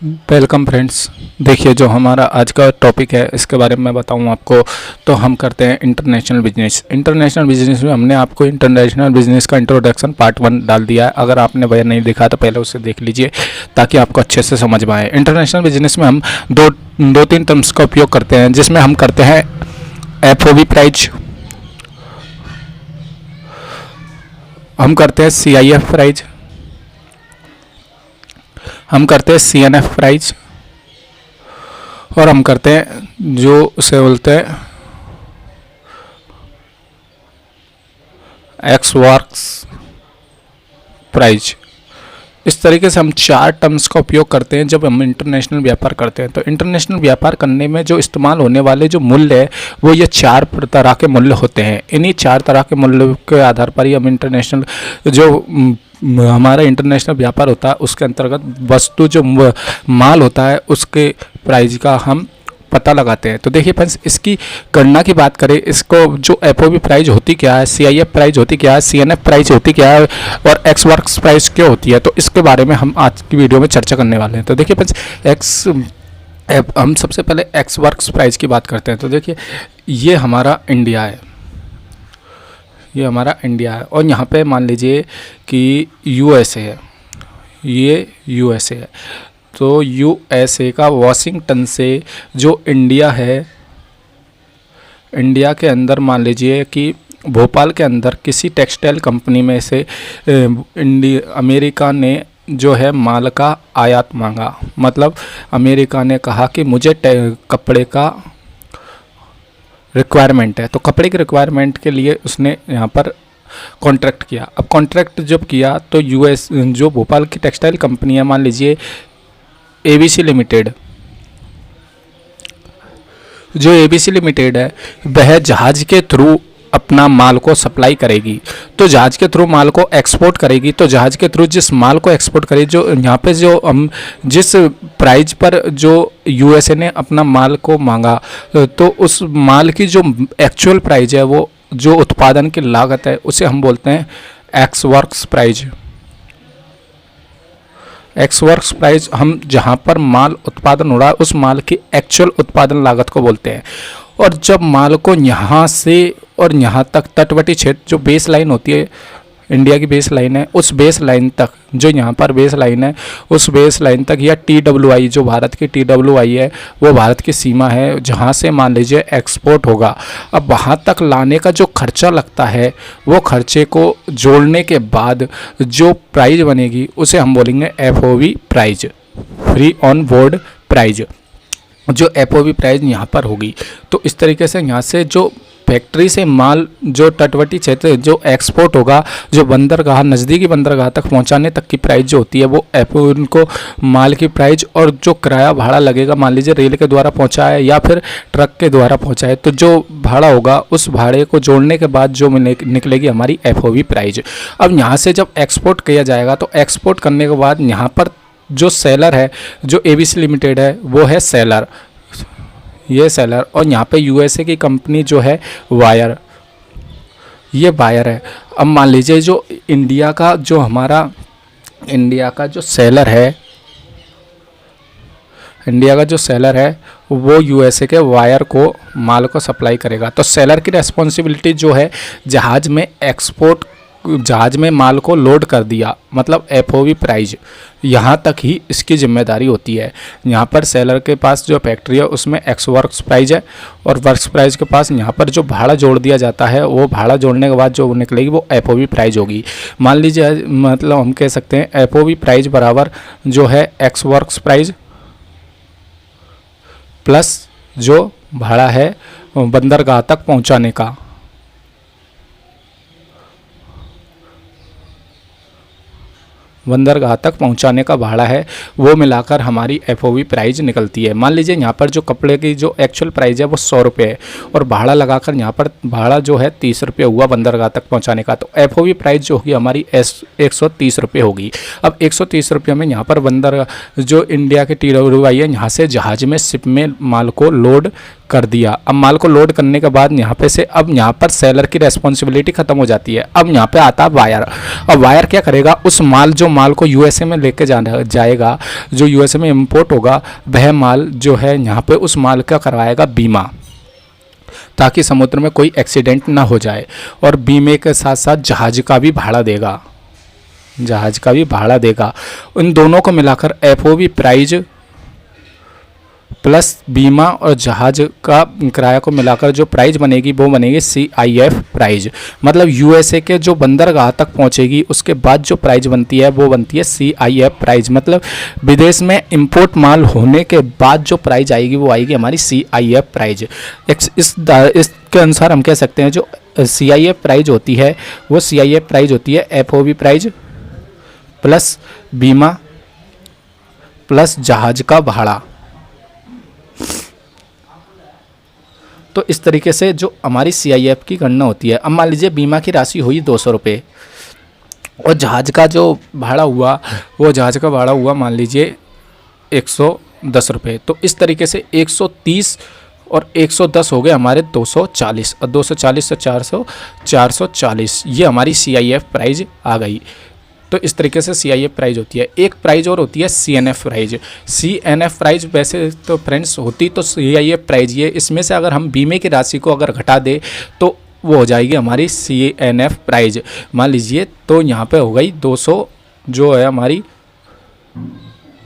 Welcome friends. देखिए, जो हमारा आज का टॉपिक है इसके बारे में मैं बताऊं आपको। तो हम करते हैं इंटरनेशनल बिजनेस। इंटरनेशनल बिजनेस में हमने आपको इंटरनेशनल बिजनेस का इंट्रोडक्शन पार्ट 1 डाल दिया है। अगर आपने वह नहीं देखा तो पहले उसे देख लीजिए ताकि आपको अच्छे से समझ में आए। इंटरनेशनल बिजनेस में हम दो तीन टर्म्स का उपयोग करते हैं, जिसमें हम करते हैं एफओबी प्राइज, हम करते हैं सीआईएफ प्राइज, हम करते हैं सीएनएफ प्राइज, और हम करते हैं जो उसे बोलते हैं एक्स वर्क्स प्राइज। इस तरीके से हम 4 टर्म्स का उपयोग करते हैं जब हम इंटरनेशनल व्यापार करते हैं। तो इंटरनेशनल व्यापार करने में जो इस्तेमाल होने वाले जो मूल्य है वो ये 4 तरह के मूल्य होते हैं। इन्हीं 4 तरह के मूल्य के आधार पर ही हम इंटरनेशनल जो हमारा इंटरनेशनल व्यापार होता है उसके अंतर्गत वस्तु जो माल होता है उसके प्राइस का हम पता लगाते हैं। तो देखिए फ्रेंड्स, इसकी गणना की बात करें, इसको जो एफओबी प्राइस होती क्या है, सीआईएफ प्राइस होती क्या है, सीएनएफ प्राइस होती क्या है और एक्स वर्क्स प्राइस क्या होती है, तो इसके बारे में हम आज की वीडियो में चर्चा करने वाले हैं। तो देखिए फ्रेंड्स, हम सबसे पहले एक्स वर्क्स प्राइस की बात करते हैं। तो देखिए, ये हमारा इंडिया है, ये हमारा इंडिया है और यहाँ पे मान लीजिए कि यूएसए है, ये यूएसए है। तो यूएसए का वाशिंगटन से जो इंडिया है, इंडिया के अंदर मान लीजिए कि भोपाल के अंदर किसी टेक्सटाइल कंपनी में से अमेरिका ने जो है माल का आयात मांगा। मतलब अमेरिका ने कहा कि मुझे कपड़े का रिक्वायरमेंट है, तो कपड़े की रिक्वायरमेंट के लिए उसने यहाँ पर कॉन्ट्रैक्ट किया। अब कॉन्ट्रैक्ट जब किया तो यूएस जो भोपाल की टेक्सटाइल कंपनी है, मान लीजिए एबीसी लिमिटेड, जो एबीसी लिमिटेड है वह जहाज के थ्रू अपना माल को सप्लाई करेगी। तो जहाज के थ्रू माल को एक्सपोर्ट करेगी। तो जहाज के थ्रू जिस माल को एक्सपोर्ट करेगी, जो यहाँ पे जो हम जिस प्राइस पर जो यूएसए ने अपना माल को मांगा, तो उस माल की जो एक्चुअल प्राइस है, वो जो उत्पादन की लागत है, उसे हम बोलते हैं ex works price. Ex works price हम जहाँ पर माल उत्पादन हो रहा है उस माल की एक्चुअल उत्पादन लागत को बोलते हैं। और जब माल को यहाँ से और यहाँ तक तटवर्ती क्षेत्र, जो बेस लाइन होती है, इंडिया की बेस लाइन है, उस बेस लाइन तक, जो यहाँ पर बेस लाइन है उस बेस लाइन तक, या TWI, जो भारत की TWI है, वो भारत की सीमा है जहाँ से मान लीजिए एक्सपोर्ट होगा। अब वहाँ तक लाने का जो खर्चा लगता है, वो खर्चे को जोड़ने के बाद जो प्राइस बनेगी उसे हम बोलेंगे FOB price, free on board price, जो एफओबी प्राइस यहाँ पर होगी। तो इस तरीके से यहाँ से जो फैक्ट्री से माल जो तटवर्ती क्षेत्र जो एक्सपोर्ट होगा, जो बंदरगाह, नज़दीकी बंदरगाह तक पहुंचाने तक की प्राइस जो होती है वो उनको माल की प्राइस, और जो किराया भाड़ा लगेगा, मान लीजिए रेल के द्वारा पहुंचाए या फिर ट्रक के द्वारा पहुंचाए, तो जो भाड़ा होगा उस भाड़े को जोड़ने के बाद जो निकलेगी हमारी एफओबी प्राइस। अब यहाँ से जब एक्सपोर्ट किया जाएगा तो एक्सपोर्ट करने के बाद यहाँ पर जो सेलर है, जो एबीसी लिमिटेड है, वो है सेलर, ये सेलर, और यहाँ पे यूएसए की कंपनी जो है वायर, ये वायर है। अब मान लीजिए जो इंडिया का जो हमारा इंडिया का जो सेलर है, इंडिया का जो सेलर है वो यूएसए के वायर को माल को सप्लाई करेगा। तो सेलर की रिस्पॉन्सिबिलिटी जो है, जहाज में माल को लोड कर दिया, मतलब एफओबी प्राइस, यहाँ तक ही इसकी जिम्मेदारी होती है। यहाँ पर सेलर के पास जो फैक्ट्री है उसमें एक्स वर्क्स प्राइस है, और वर्क्स प्राइस के पास यहाँ पर जो भाड़ा जोड़ दिया जाता है, वो भाड़ा जोड़ने के बाद जो निकलेगी वो एफओबी प्राइस होगी। मान लीजिए, मतलब हम कह सकते हैं एफओबी प्राइस बराबर जो है एक्स वर्क्स प्राइस प्लस जो भाड़ा है बंदरगाह तक पहुँचाने का, बंदरगाह तक पहुंचाने का भाड़ा है, वो मिलाकर हमारी एफओबी प्राइस निकलती है। मान लीजिए यहाँ पर जो कपड़े की जो एक्चुअल प्राइस है वो 100 रुपये है, और भाड़ा लगाकर यहाँ पर भाड़ा जो है 30 रुपये हुआ बंदरगाह तक पहुँचाने का, तो एफओबी प्राइस जो होगी हमारी 130 रुपये होगी। अब 130 रुपये में यहाँ पर जो इंडिया के TWI है, यहाँ से जहाज में शिप में माल को लोड कर दिया। अब माल को लोड करने के बाद यहाँ पे से अब यहाँ पर सेलर की रेस्पॉन्सिबिलिटी खत्म हो जाती है। अब यहाँ पे आता है वायर। अब वायर क्या करेगा, उस जो माल को यूएसए में लेके जाएगा, जो यूएसए में इंपोर्ट होगा, वह माल जो है यहाँ पे उस माल का करवाएगा बीमा, ताकि समुद्र में कोई एक्सीडेंट ना हो जाए। और बीमे के साथ साथ जहाज का भी भाड़ा देगा, जहाज का भी भाड़ा देगा। उन दोनों को मिलाकर एफओबी प्राइज प्लस बीमा और जहाज का किराया को मिलाकर जो प्राइस बनेगी वो बनेगी CIF प्राइज। मतलब यूएसए के जो बंदरगाह तक पहुंचेगी उसके बाद जो प्राइस बनती है वो बनती है CIF प्राइज। मतलब विदेश में इंपोर्ट माल होने के बाद जो प्राइस आएगी वो आएगी हमारी CIF प्राइज। इसके अनुसार हम कह सकते हैं जो CIF प्राइज होती है वो CIF प्राइज होती है FOB प्राइज प्लस बीमा प्लस जहाज का भाड़ा। तो इस तरीके से जो हमारी CIF की गणना होती है। अब मान लीजिए बीमा की राशि हुई 200 रुपये और जहाज का जो भाड़ा हुआ वो जहाज का भाड़ा हुआ मान लीजिए 110 रुपये। तो इस तरीके से 130 और 110 हो गए हमारे 240 और 240 से 440 ये हमारी CIF प्राइज आ गई। तो इस तरीके से CIF प्राइज होती है। एक प्राइज और होती है CNF प्राइज। CNF प्राइज वैसे तो फ्रेंड्स होती तो CIF प्राइज ये, इसमें से अगर हम बीमे की राशि को अगर घटा दे तो वो हो जाएगी हमारी CNF प्राइज। मान लीजिए तो यहाँ पे हो गई 200 जो है हमारी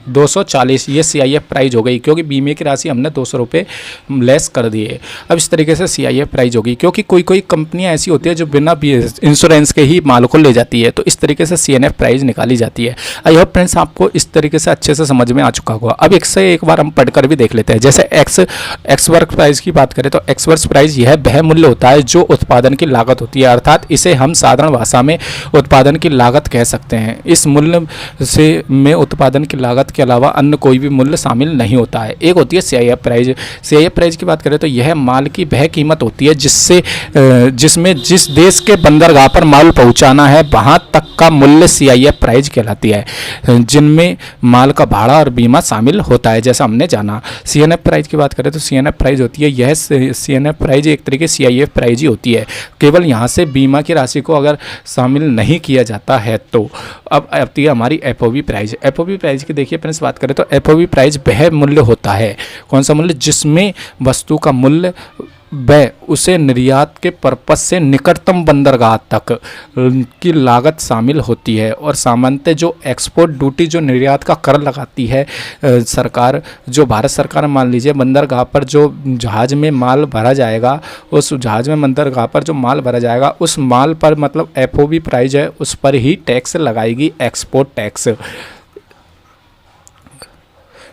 240 ये CIF प्राइज हो गई, क्योंकि बीमे की राशि हमने 200 रुपये लेस कर दिए। अब इस तरीके से CIF प्राइज होगी, क्योंकि कोई कोई कंपनियां ऐसी होती है जो बिना इंश्योरेंस के ही माल को ले जाती है। तो इस तरीके से CNF प्राइज निकाली जाती है। आई होप फ्रेंड्स आपको इस तरीके से अच्छे से समझ में आ चुका होगा। अब एक बार हम पढ़कर भी देख लेते हैं। जैसे एक्स वर्क प्राइज की बात करें तो एक्स वर्क प्राइज यह वह मूल्य होता है जो उत्पादन की लागत होती है, अर्थात इसे हम साधारण भाषा में उत्पादन की लागत कह सकते हैं। इस मूल्य से में उत्पादन की लागत के अलावा अन्य कोई भी मूल्य शामिल नहीं होता है। एक होती है CIF प्राइज। CIF प्राइज की बात करें तो यह माल की वह कीमत होती है जिसमें जिस देश के बंदरगाह पर माल पहुंचाना है वहां तक का मूल्य CIF प्राइज कहलाती है, जिनमें माल का भाड़ा और बीमा शामिल होता है, जैसा हमने जाना। CNF प्राइज की बात करें तो CNF प्राइज होती है यह CNF प्राइज एक तरीके CIF प्राइज ही होती है, केवल यहाँ से बीमा की राशि को अगर शामिल नहीं किया जाता है। तो अब आती है हमारी FOB प्राइज। FOB प्राइज की देखिए फ्रेंड्स बात करें तो FOB प्राइज वह मूल्य होता है, कौन सा मूल्य, जिसमें वस्तु का मूल्य वह उसे निर्यात के पर्पज से निकटतम बंदरगाह तक की लागत शामिल होती है। और सामान्यतः जो एक्सपोर्ट ड्यूटी जो निर्यात का कर लगाती है सरकार, जो भारत सरकार मान लीजिए बंदरगाह पर जो जहाज में माल भरा जाएगा, उस जहाज में बंदरगाह पर जो माल भरा जाएगा उस माल पर मतलब FOB प्राइज है उस पर ही टैक्स लगाएगी, एक्सपोर्ट टैक्स।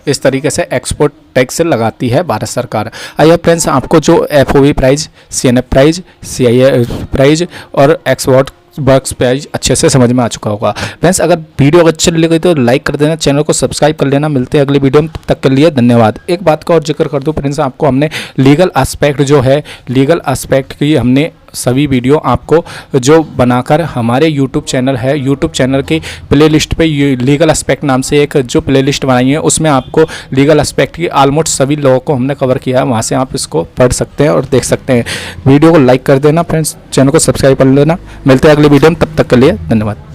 इस तरीके से एक्सपोर्ट टैक्स लगाती है भारत सरकार। आइए फ्रेंड्स आपको जो FOB price, CNF price, CIF price और एक्सपोर्ट वर्क्स प्राइज अच्छे से समझ में आ चुका होगा। फ्रेंड्स अगर वीडियो अच्छी लगी तो लाइक कर देना, चैनल को सब्सक्राइब कर लेना। मिलते हैं अगली वीडियो में, तब तक के लिए धन्यवाद। एक बात का और जिक्र कर दूं फ्रेंड्स, आपको हमने लीगल एस्पेक्ट जो है, लीगल एस्पेक्ट की हमने सभी वीडियो आपको जो बनाकर हमारे YouTube चैनल है, YouTube चैनल की प्लेलिस्ट पे लीगल एस्पेक्ट नाम से एक जो प्लेलिस्ट बनाई है उसमें आपको लीगल एस्पेक्ट की ऑलमोस्ट सभी लोगों को हमने कवर किया है। वहाँ से आप इसको पढ़ सकते हैं और देख सकते हैं। वीडियो को लाइक कर देना फ्रेंड्स, चैनल को सब्सक्राइब कर लेना। मिलते हैं अगली वीडियो में, तब तक के लिए धन्यवाद।